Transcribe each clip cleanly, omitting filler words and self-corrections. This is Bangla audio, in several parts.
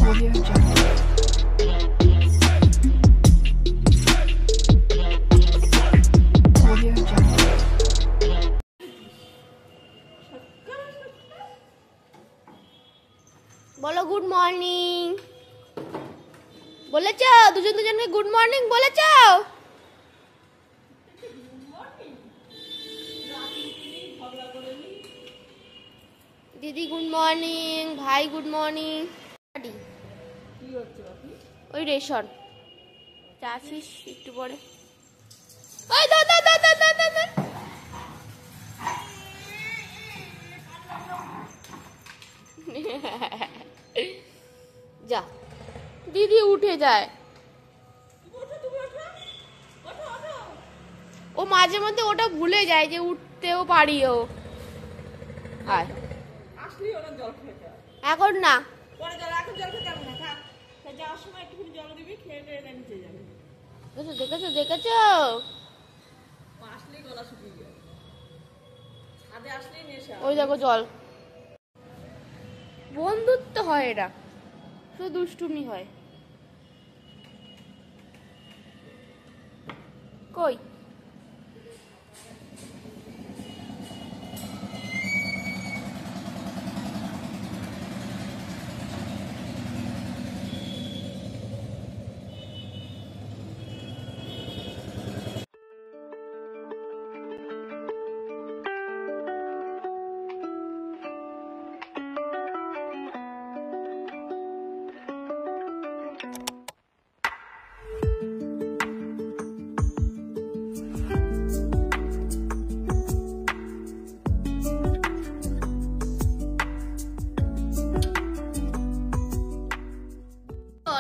Audio Jungle. Audio Jungle. বলো গুড মর্নিং বলেছ, দুজনকে গুড মর্নিং বলেছ। দিদি গুড মর্নিং, ভাই গুড মর্নিং। ওই রেশন চাষিস একটু পরে। ওই দাও দাও দাও দাও দাও দাও। যা দিদি উঠে যায়, ও মাঝে মধ্যে ওটা ভুলে যায় যে উঠতেও পারি। ও এখন না, দেখেছো দেখেছো ওই দেখো জল। বন্ধুত্ব হয়, এরা শুধু দুষ্টুমি হয়। কই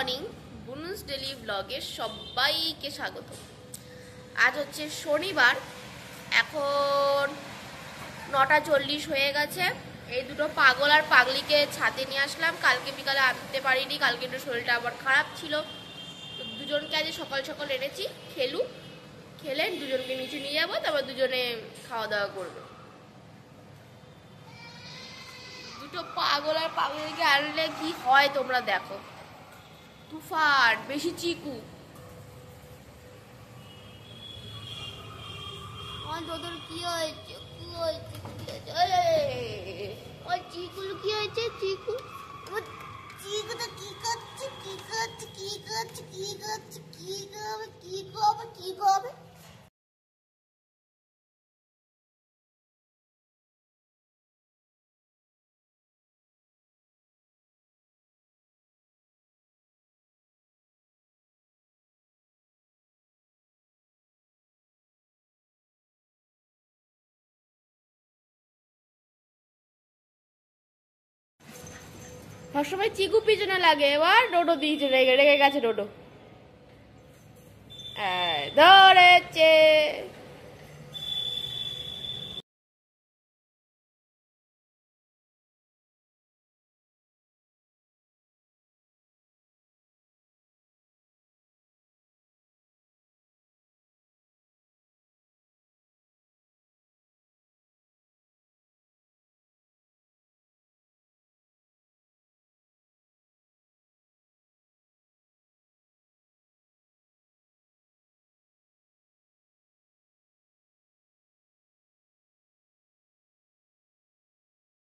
মর্নিং, বুনুস ডেলি ব্লগে সবাইকে স্বাগত। আজ হচ্ছে শনিবার, এখন 9:40 হয়ে গেছে। এই দুটো পাগল আর পাগলিকে ছাদে নিয়ে আসলাম। কালকে বিকালে আনতে পারিনি, কালকে একটু শরীরটা আবার খারাপ ছিল। তো দুজনকে আজ সকাল সকাল এনেছি, খেলে দুজনকে নিচে নিয়ে যাবো, তারপর দুজনে খাওয়া দাওয়া করবো। দুটো পাগল আর পাগলিকে আনলে কি হয় তোমরা দেখো। তুফান, বেশি চিকু। তোদের কি হয়েছে? চিকুর কি হয়েছে? চিকু তো কি করছে? কি করবে? সবসময় চিকু পিছনে লাগে, এবার ডোডো দিয়েছে, রেগে গেছে ডোডো। ধরেছে।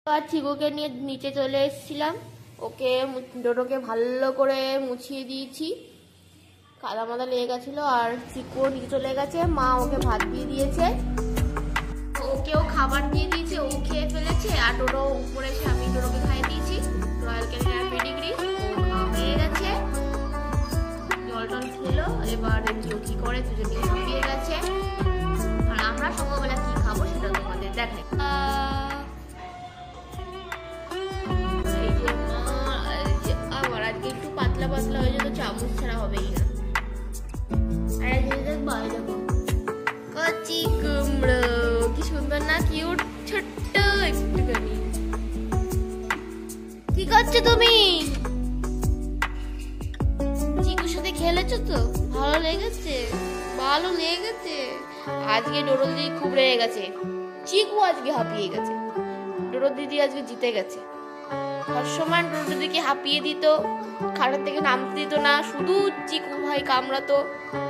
আর চিকুকে নিয়ে নিচে চলে এসেছিলাম। ওকে ডোডোকে ভালো করে মুছিয়ে দিয়েছি, কাদা মাদা লেগে গেছিল। আর চিকুও নিচে চলে গেছে, মা ওকে ভাত দিয়ে দিয়েছে, ওকেও খাবার দিয়ে দিয়েছে, ও খেয়ে ফেলেছে। আর ডোডো উপরে এসে আমি ডোডোকে খাইয়ে দিয়েছি রয়্যাল ক্যানিন পেডিগ্রি, খাওয়া হয়ে গেছে। জল টল খেলো, এবার কেউ কি করে দুজনে হাঁপিয়ে গেছে। আর আমরা সকালবেলা কি খাবো সেটা তোমাদের দেখাই। একটু পাতলা পাতলা হয়ে যেত, চামচ ছাড়া হবেই না। কচি কুমড়ো কি সুন্দর না, কিউট ছোট্ট একটুখানি। কি করছো তুমি? চিকুর সাথে খেলেছো তো? ভালো লেগেছে? আজকে ডোডো দিদি খুব রেগে গেছে, চিকু আজকে হাঁপিয়ে গেছে। ডোডো দিদি আজকে জিতে গেছে। সবসময় ডোডো দিদিকে হাঁপিয়ে দিত, খাটের থেকে নামতে দিত না, শুধু চিকু ভাই কামড়াতো,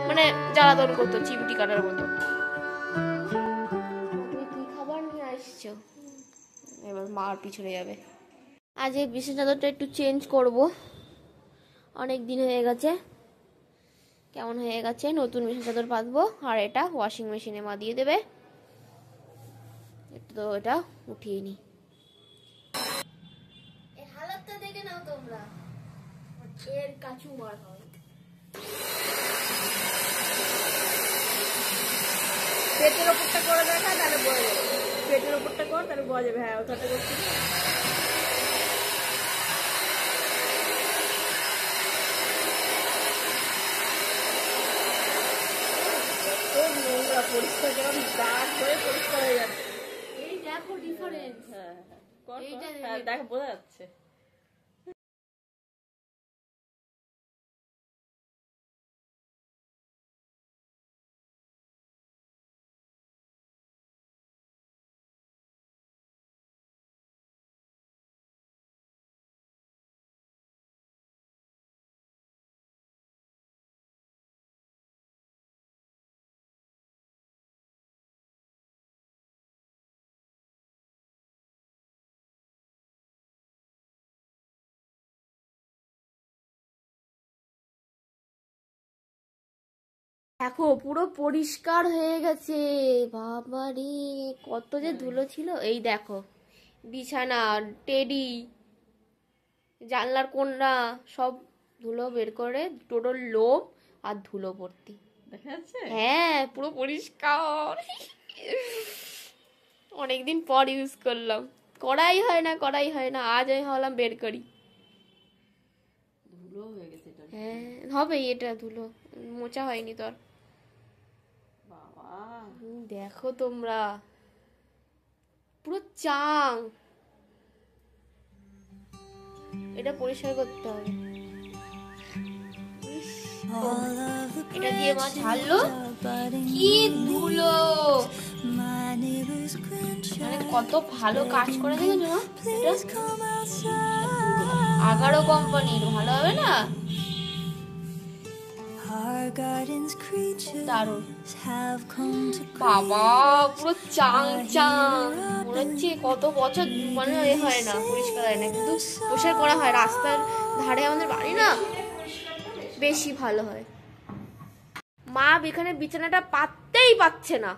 মানে জ্বালাতন করতো চিমটি কাটার মতো। কি খাবার নিয়ে আসছো? এবার মার পিছনে যাবে। আজ এই বিছানা চাদরটা একটু চেঞ্জ করব, অনেক দিন হয়ে গেছে, কেমন হয়ে গেছে। নতুন বিছানা চাদর পাতবো, আর এটা ওয়াশিং মেশিনে মা দিয়ে দেবে। একটু তো এটা উঠিয়ে নি। এই হালাতটা দেখে নাও তোমরা, এর কাচু মার হয়। পেটের ওপরটা করে দেখা, তাহলে বোঝা যাবে। পেটের ওপরটা কর, তাহলে বোঝা যাবে। হ্যাঁ, ওটাতে করছি না। নোংরা পরিষ্কার, যেমন দাগ হয়ে পরিষ্কার হয়ে যাচ্ছে। এই দেখো ডিফারেন্স। হ্যাঁ হ্যাঁ, এইটা দেখো বোঝা যাচ্ছে। দেখো পুরো পরিষ্কার হয়ে গেছে। বাবা রে, কত যে ধুলো ছিল। এই দেখো বিছানা, টেডি, জানলার কোণা সব ধুলো বের করে, টোটাল লোম আর ধুলো ভর্তি। দেখা যাচ্ছে? হ্যাঁ, পুরো পরিষ্কার। অনেকদিন পর ইউজ করলাম, করাই হয় না, আজ আমি ভাবলাম বের করি। ধুলো হয়ে গেছে এটা। হ্যাঁ হবেই, এটা ধুলো মোছা হয়নি তোর। বাবা, দেখো তোমরা পুরো চাং। এটা পরিষ্কার করতে হবে। এটা দিয়ে মা ঝাড়লো, কি ধুলো, মানে কত ভালো কাজ করে দেখেছো মা। এটা 11 কোম্পানির, ভালো হবে না? দারুণ। বাবা পুরো চাং চাং, মনে হচ্ছে কত বছর মানে এ হয় না, পরিষ্কার হয় না, কিন্তু পরিষ্কার করা হয়। রাস্তার ধারে আমাদের বাড়ি না, বেশি ভালো হয়। মা এখানে বিছানাটা পাততেই পাচ্ছে না,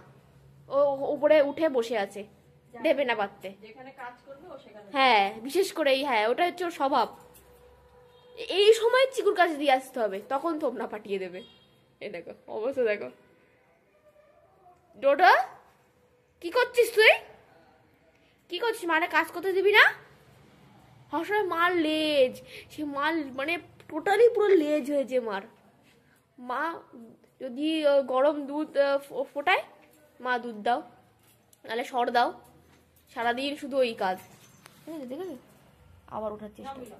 ও উপরে উঠে বসে আছে, দেবে না পাততে। যেখানে কাজ করবে ও সেখানে। হ্যাঁ, বিশেষ করে এই, হ্যাঁ ওটা হচ্ছে ওর স্বভাব। এই সময় চিকুর কাছে দিয়ে আসতে হবে, তখন তোমরা পাঠিয়ে দেবে। এই দেখো অবস্থা দেখো। ডোডো কি করছিস তুই? কি করছিস? মানে কাজ করতে দিবি না? হসড়ে মার লেজ, সে মার মানে টোটালি পুরো লেজ হয়েছে মার। মা যদি গরম দুধ ফোটায়, মা দুধ দাও, নাহলে সর দাও, সারাদিন শুধু ওই কাজ। দেখেছো আবার ওঠার চেষ্টা।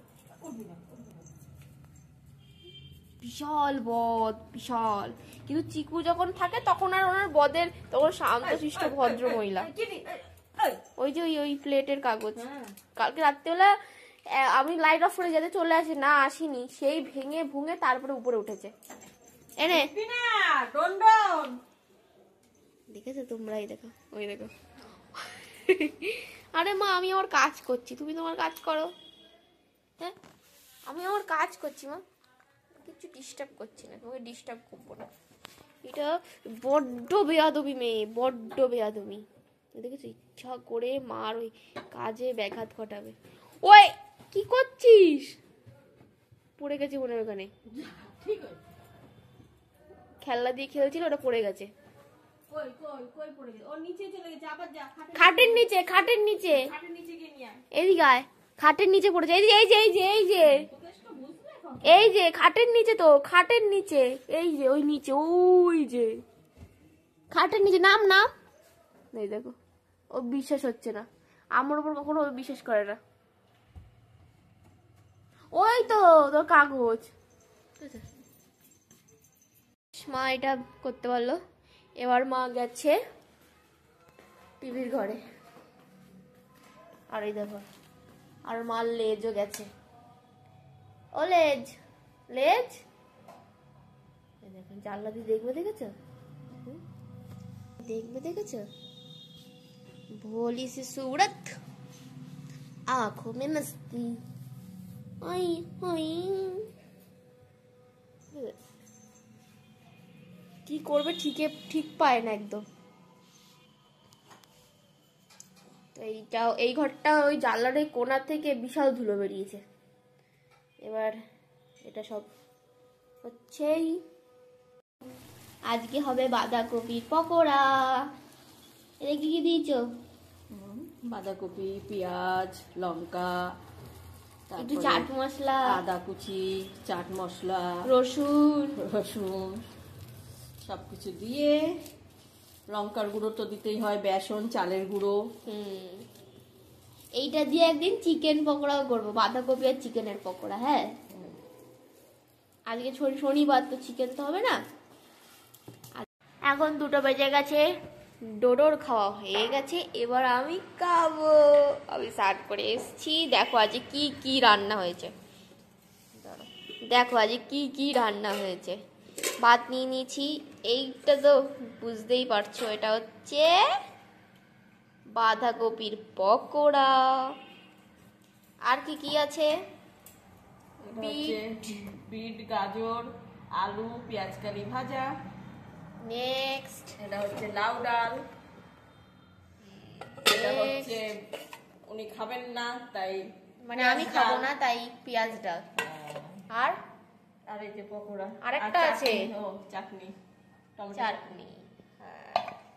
বিশাল বদ, বিশাল। কিন্তু চিকু যখন থাকে তখন আর ওনার বদের, তখন শান্তশিষ্ট ভদ্র মহিলা। ওই যে ওই প্লেটের কাগজ, কালকে রাত্রেবেলা আমি লাইট অফ করে যেতে চলে আসি, না আসিনি, সেই ভেঙে ভুঙে তারপরে উপরে উঠেছে। এনে দেখেছো তোমরা? এই দেখো, ওই দেখো। আরে মা, আমি আমার কাজ করছি, তুমি তোমার কাজ করো। হ্যাঁ, আমি আমার কাজ করছি মা, কিছু ডিস্টার্ব করছি না, তোমাকে ডিস্টার্ব করবো না। এটা বড্ড বেয়াদবি মেয়ে, বড্ড বেয়াদবি। দেখেছো, ইচ্ছা করে মার ওই কাজে ব্যাঘাত ঘটাবে। ওই কি করছিস? পড়ে গেছে মনে হয় ওখানে, খেলনা দিয়ে খেলছিল, ওটা পড়ে গেছে। খাটের নিচে, খাটের নিচে, এদিকে আয়। খাটের নিচে পড়েছে, এই যে এই যে এই যে এই যে এই যে খাটের নিচে, তো খাটের নিচে, এই যে ওই নিচে, ওই যে খাটের নিচে, নাম নাম। এই দেখো, ও বিশ্বাস হচ্ছে না, আমার উপর কখনো ও বিশ্বাস করে না। ওই তো তোর কাগজ। মা এটা করতে পারলো। এবার মা গেছে টিভির ঘরে, আর এই দেখো, আর মার লেজও গেছে। ও লেজ লেজ, দেখেন জানলা দিয়ে দেখবে, দেখেছো? দেখবে, দেখেছো? भोली सी सूरत, आंखों में मस्ती, आई आई। কি করবে ঠিক পায় না একদম। তো এই ঘরটা ওই জানলার এই কোণা থেকে বিশাল ধুলো বেরিয়েছে। এবার এটা সব হচ্ছেই। আজকে হবে বাঁধাকপির পকোড়া। এটা কি কি দিয়েছো? বাঁধাকপি, পেঁয়াজ, লঙ্কা, একটু চাট মশলা, আদা কুচি, চাট মশলা, রসুন সবকিছু দিয়ে, লঙ্কার গুঁড়ো তো দিতেই হয়, বেসন, চালের গুঁড়ো। এইটা দিয়ে একদিন চিকেন পকোড়াও করবো, বাঁধাকপি আর চিকেনের পকোড়া। হ্যাঁ, আজকে শনিবার তো চিকেন তো হবে না। এখন 2টা বেজে গেছে, ডোডোর খাওয়া হয়ে গেছে, এবার আমি খাবো। আমি স্টার্ট করে এসছি। দেখো আজ কি কি রান্না হয়েছে, দেখো আজ কি কি রান্না হয়েছে। ভাত নিয়ে নিয়েছি, এইটা তো বুঝতেই পারছো, এটা হচ্ছে বাঁধাকপির পকোড়া। আর কি কি আছে? বিট, গাজর, আলু, পেঁয়াজ কারি ভাজা। নেক্সট এটা হচ্ছে লাউ ডাল। এটা হচ্ছে উনি খাবেন না তাই, মানে আমি খাবো না তাই পেঁয়াজ ডাল। আর আর এই যে পকোড়া, আরেকটা আছে, চাটনি, চাটনি।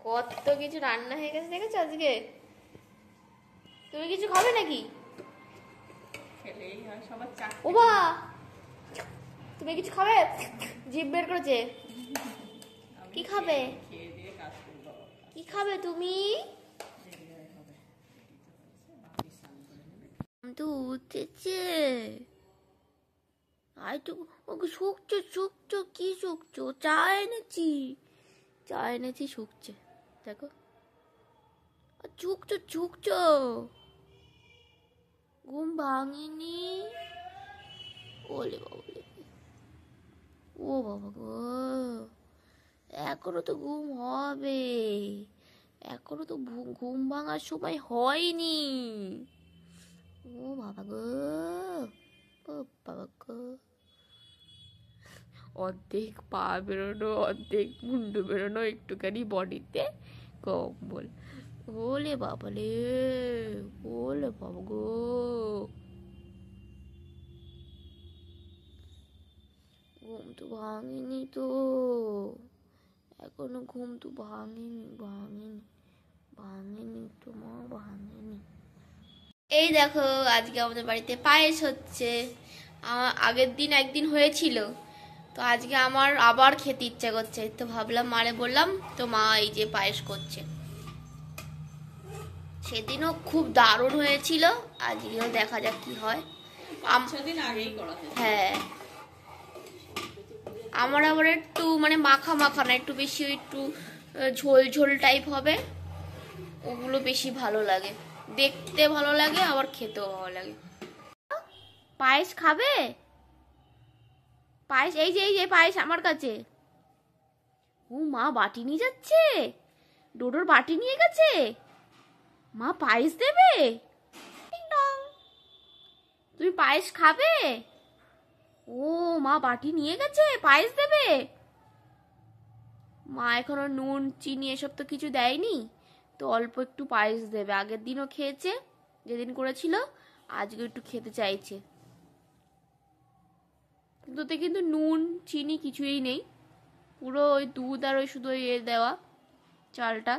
কত কিছু রান্না হয়ে গেছে, দেখেছো আজকে? তুমি কিছু খাবে নাকি? খেলেই হয় সবার চাটনি। ও বা, তুমি কিছু খাবে? জিভ বের করেছে। কি খাবে? খেয়ে দিয়ে কাজ করবো। কি খাবে তুমি? তো উঠেছে, আই তো ওকে শুকছো শুকছো, কি শুকছো? চা এনেছি শুকছে, দেখো শুকছো। ঘুম ভাঙেনি? ওলে বাবা, ও বাবা গো, এখনো তো ঘুম হবে, এখনো তো ঘুম ভাঙার সময় হয়নি। ও বাবা গো, বাবা গো, অর্ধেক পা বেরোনো, অর্ধেক মুন্ডু বেরোনো, একটুখানি বডিতে কম্বল। ওলে বাবা লে, ওলে বাবা গো, ঘুম তো ভাঙেনি তো, এখনো ঘুম তো ভাঙেনি তো মা, ভাঙেনি। এই দেখো আজকে আমাদের বাড়িতে পায়েস হচ্ছে। আমার আগের দিন একদিন হয়েছিল, তো আজকে আমার আবার খেতে ইচ্ছা করছে, তো ভাবলাম মারে বললাম, তো মা এই যে পায়েস করছে। সেদিনও খুব দারুণ হয়েছিল, আজকেও দেখা যাক কি হয়। 5-6 দিন আগেই করা হয়েছে। হ্যাঁ, আমার আবার একটু মানে মাখা না, একটু বেশি একটু ঝোল ঝোল টাইপ হবে, ওগুলো বেশি ভালো লাগে, দেখতে ভালো লাগে, আবার খেতেও ভালো লাগে। পায়েস খাবে? পায়েস এই যে পায়েস আমার কাছে। ও মা বাটি নিয়ে যাচ্ছে, ডোডোর বাটি নিয়ে গেছে, মা পায়েস দেবে। তুমি পায়েস খাবে? ও মা বাটি নিয়ে গেছে, পায়েস দেবে। মা এখনো নুন চিনি এসব তো কিছু দেয়নি, তো অল্প একটু পায়েস দেবে। আগের দিনও খেয়েছে, যেদিন করেছিল, আজকে একটু খেতে চাইছে। দুধে কিন্তু নুন চিনি কিছুই নেই, পুরো ওই দুধ আর ওই শুধু দেওয়া চালটা,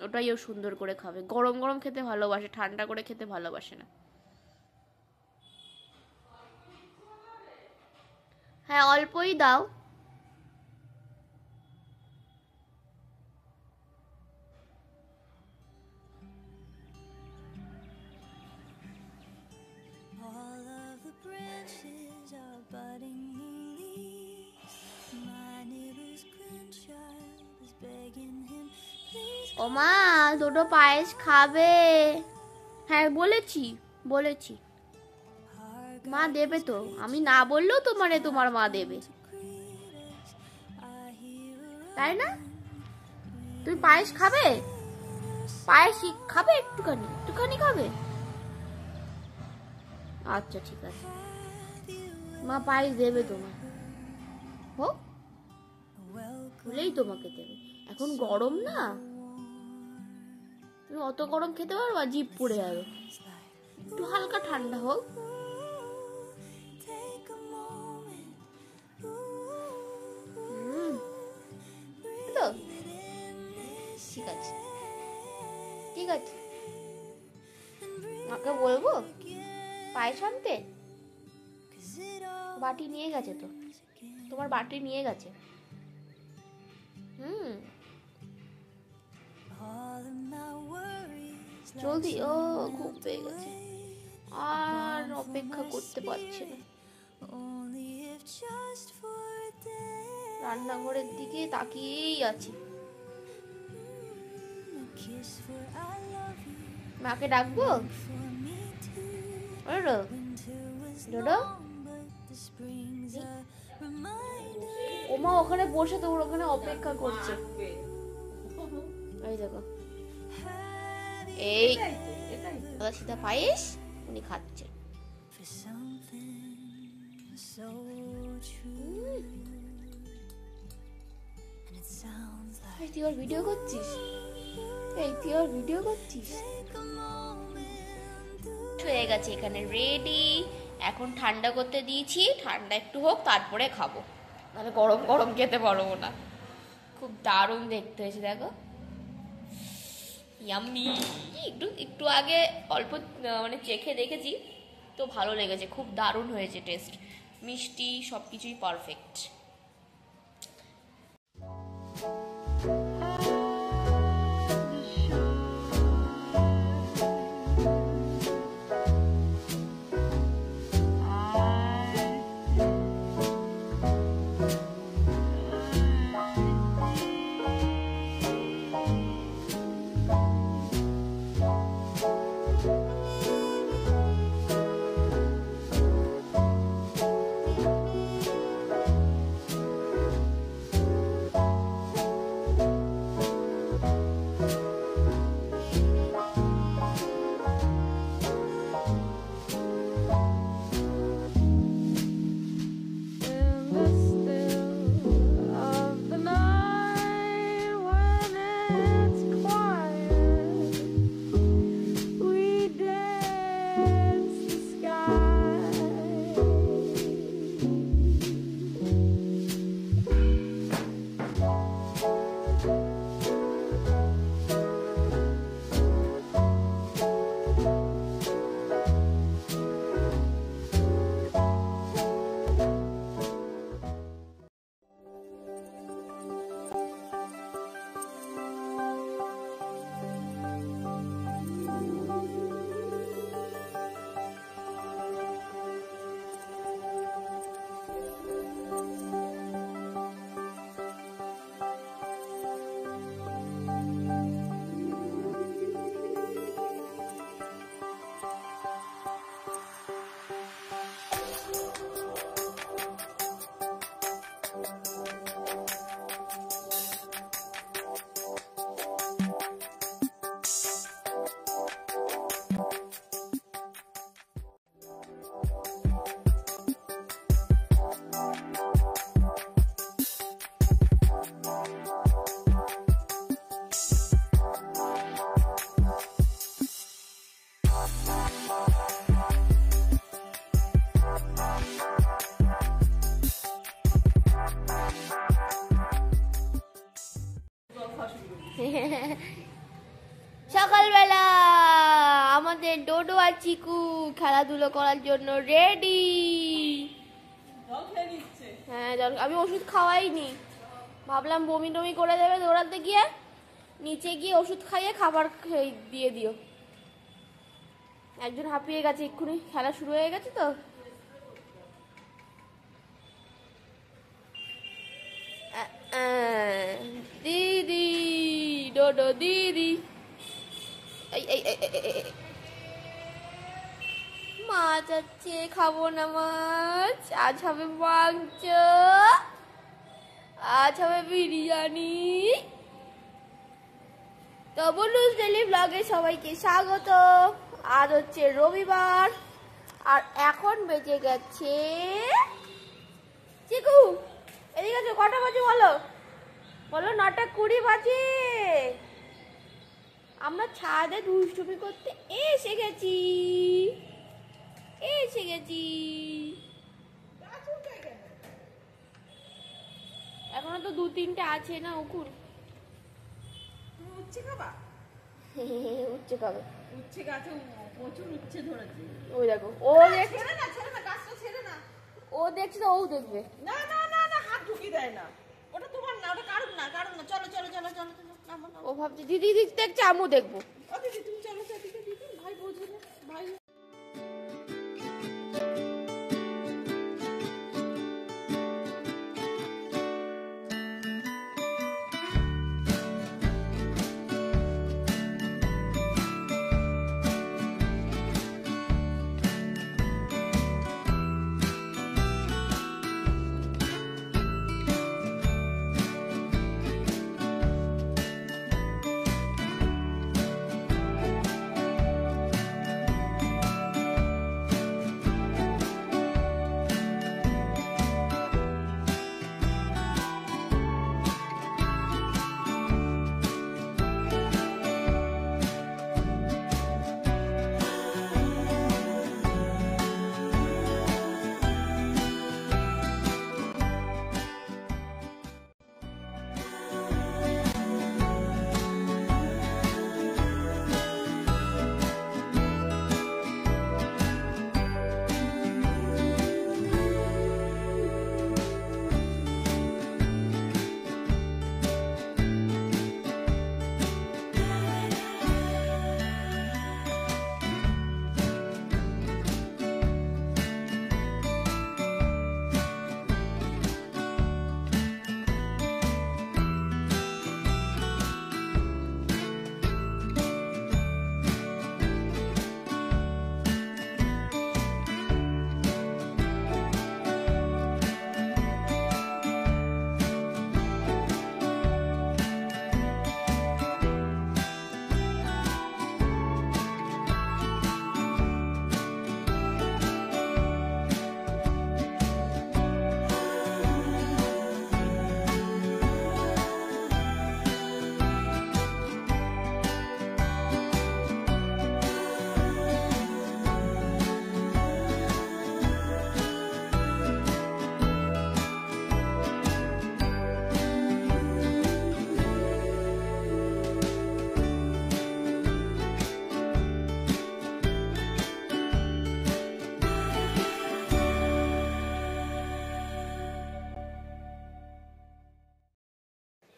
ওটাই ও সুন্দর করে খাবে। গরম গরম খেতে ভালোবাসে, ঠান্ডা করে খেতে ভালোবাসে না। হ্যাঁ অল্পই দাও। ও মা দুটো পায়েস খাবে? হ্যাঁ বলেছি। মা দেবে তো, আমি না বললেও তোমার মা দেবে, তাই না? তুমি পায়েস খাবে? পায়েস খাবে? একটুখানি খাবে? আচ্ছা ঠিক আছে, মা পায়েস দেবে তোমার, হোক বলেই তোমাকে দেবে। এখন গরম না, তুমি অত গরম খেতে পারবা? জিভ পুড়ে যাবে। একটু হালকা ঠান্ডা হোক। তো ঠিক আছে, ঠিক আছে, মাকে বলবো পায়েস আনতে। বাটি নিয়ে গেছে তো, তোমার বাটি নিয়ে গেছে। জলদি, ও ঘুম পেয়ে গেছে, আর অপেক্ষা করতে পারছে না। রান্নাঘরের দিকে তাকিয়েই আছে। মাকে ডাকবো? ডোডো, ওমা ওখানে বসে তো, ওখানে অপেক্ষা করছে। এই দেখো, এই সীতা পায়েস উনি খাচ্ছে। তুই ওর ভিডিও করছিস? তুই ওর ভিডিও করছিস? হয়ে গেছে এখানে রেডি। এখন ঠান্ডা করতে দিয়েছি, ঠান্ডা একটু হোক তারপরে খাবো, মানে গরম গরম খেতে পারবো না। খুব দারুণ দেখতে হয়েছে, দেখো ইয়াম্মি। একটু আগে অল্প মানে চেখে দেখেছি তো ভালো লেগেছে, খুব দারুণ হয়েছে টেস্ট, মিষ্টি সব কিছুই পারফেক্ট। সকালবেলা আমাদের ডোডো আর চিকু খেলাধুলো করার জন্য রেডি। হ্যাঁ জল, আমি ওষুধ খাওয়াইনি, ভাবলাম বমি টমি করে দেবে দৌড়াতে গিয়ে, নিচে গিয়ে ওষুধ খাইয়ে খাবার দিয়ে দিও। একজন হাঁপিয়ে গেছে, এক্ষুনি খেলা শুরু হয়ে গেছে তো। দিদি, ডোডো দিদি, মাছ আছে, খাবো না মাছ। আজ হবে মাংস, আজ হবে বিরিয়ানি। তো বলুন ডেলি ব্লগে সবাইকে স্বাগত। আজ হচ্ছে রবিবার আর এখন বেজে গেছে, চিকু এদিকে আছে, কটা বাজে বলো? বলো 9:20 বাজে। আমরা ছাদে দুষ্টুমি করতে এসে গেছি। এখনো তো 2-3টে আছে না উকুর। উচ্ছে খাবা? উচ্ছে খাবে। উচ্ছে গাছে প্রচুর উচ্ছে ধরেছে। ওই দেখো, ও দেখছে ছেড়ে না গাছটা ছেড়ে না। ও দেখছে তো ও দেখবে। না হাত ঢুকিয়ে দেয় না। ওটা তোমার না, ওটা কারণ না। চলো নামো। ও ভাবছে দিদি দেখছে, আমিও দেখবো। ও দিদি তুমি চলো তো এদিকে, দিদি ভাই বোঝে না ভাই।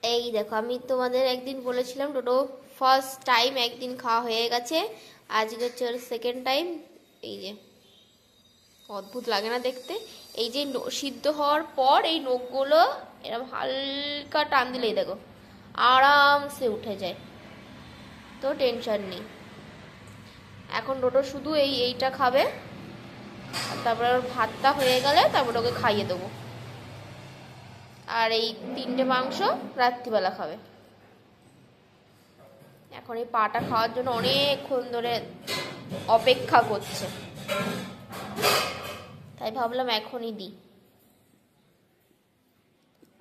এই দেখো, আমি তোমাদের একদিন বলেছিলাম টোটো ফার্স্ট টাইম একদিন খাওয়া হয়ে গেছে, আজকে হচ্ছে ওর সেকেন্ড টাইম। এই যে অদ্ভুত লাগে না দেখতে? এই যে সিদ্ধ হওয়ার পর এই নখগুলো এরকম হালকা টান দিলেই দেখো আরামসে উঠে যায়, তো টেনশন নেই। এখন টোটো শুধু এইটা খাবে, তারপরে ওর ভাতটা হয়ে গেলে তারপরে ওকে খাইয়ে দেবো। আর এই 3টে মাংস রাত্রিবেলা খাবে। এখন এই পাটা খাওয়ার জন্য অনেকক্ষণ ধরে অপেক্ষা করছে, তাই ভাবলাম এখনই দিই।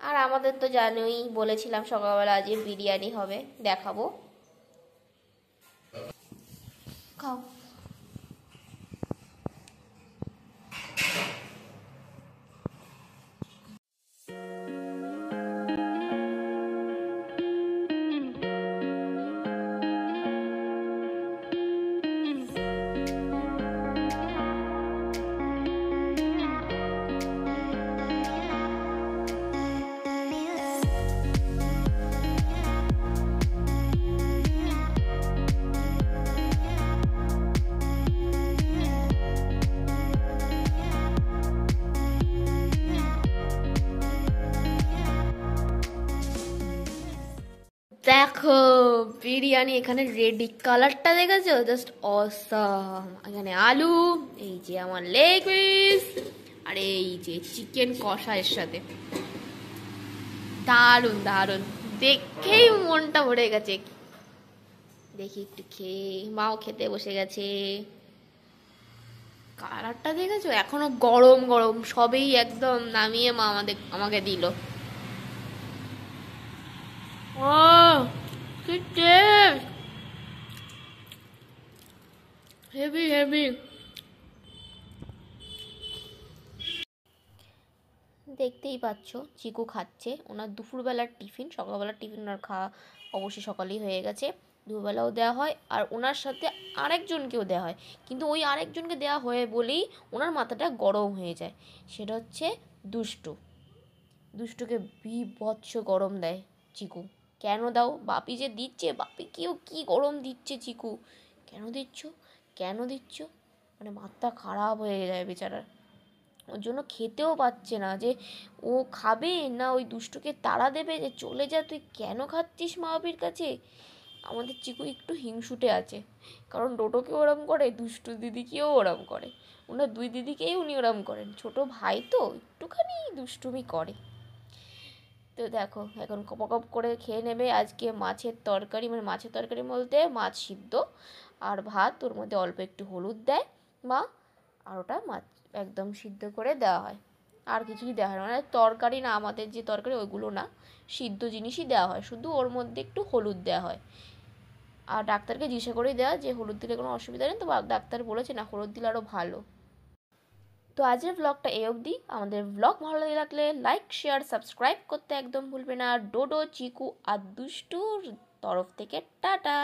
আর আমাদের তো জানোই, বলেছিলাম সকালবেলা আজকে বিরিয়ানি হবে, দেখাবো। খাও। দেখো বিরিয়ানি এখানে রেডি, কালারটা দেখেছো, জাস্ট অসাম। এখানে আলু, এই যে আমার লেগ পিস, আর এই যে চিকেন কষা এর সাথে। দারুন দারুন, দেখেই মনটা ভরে গেছে। দেখি একটু খেয়ে, মাও খেতে বসে গেছে। কালারটা দেখেছো, এখনো গরম গরম, সবেই একদম নামিয়ে মা আমাকে দিল। ও কি টেস্ট, হেভি হেভি। দেখতেই পাচ্ছ চিকু খাচ্ছে, ওনার দুপুরবেলার টিফিন। সকালবেলার টিফিন ওনার খাওয়া অবশ্যই সকালেই হয়ে গেছে, দুপুরবেলাও দেওয়া হয়, আর ওনার সাথে আরেকজনকেও দেওয়া হয়। কিন্তু ওই আরেকজনকে দেওয়া হয় বলেই ওনার মাথাটা গরম হয়ে যায়, সেটা হচ্ছে দুষ্টু। দুষ্টুকে বীভৎস গরম দেয় চিকু। কেন দাও, বাপি যে দিচ্ছে, বাপিকেও কি গরম দিচ্ছে চিকু। কেন দিচ্ছ, কেন দিচ্ছ, মানে মাথা খারাপ হয়ে যায় বেচারার। ওর জন্য খেতেও পাচ্ছে না, যে ও খাবে না ওই দুষ্টুকে তাড়া দেবে যে চলে যা, তুই কেন খাচ্ছিস মা বাপির কাছে। আমাদের চিকু একটু হিংসুটে আছে, কারণ ডোডোকে ওরম করে, দুষ্টু দিদিকেও ওরম করে। ওনার দুই দিদিকেই উনি ওরম করেন, ছোট ভাই তো একটুখানি দুষ্টুমি করে। তো দেখো এখন কপ করে খেয়ে নেবে। আজকে মাছের তরকারি, মানে মাছের তরকারি বলতে মাছ সিদ্ধ আর ভাত, ওর মধ্যে অল্প একটু হলুদ দেয় মা, আর ওটা মাছ একদম সিদ্ধ করে দেওয়া হয়, আর কিছুই দেওয়া হয় না। মানে তরকারি না, আমাদের যে তরকারি ওইগুলো না, সিদ্ধ জিনিসই দেওয়া হয়, শুধু ওর মধ্যে একটু হলুদ দেওয়া হয়। আর ডাক্তারকে জিজ্ঞাসা করেই দেওয়া যে হলুদ দিলে কোনো অসুবিধা নেই, তো ডাক্তার বলেছে না হলুদ দিলে আরও ভালো। তো আজকের ব্লগটা এই অবধি। আমাদের ব্লগ ভালো লাগলে লাইক শেয়ার সাবস্ক্রাইব করতে একদম ভুলবে না। ডোডো, চিকু আর দুষ্টুর তরফ থেকে টাটা।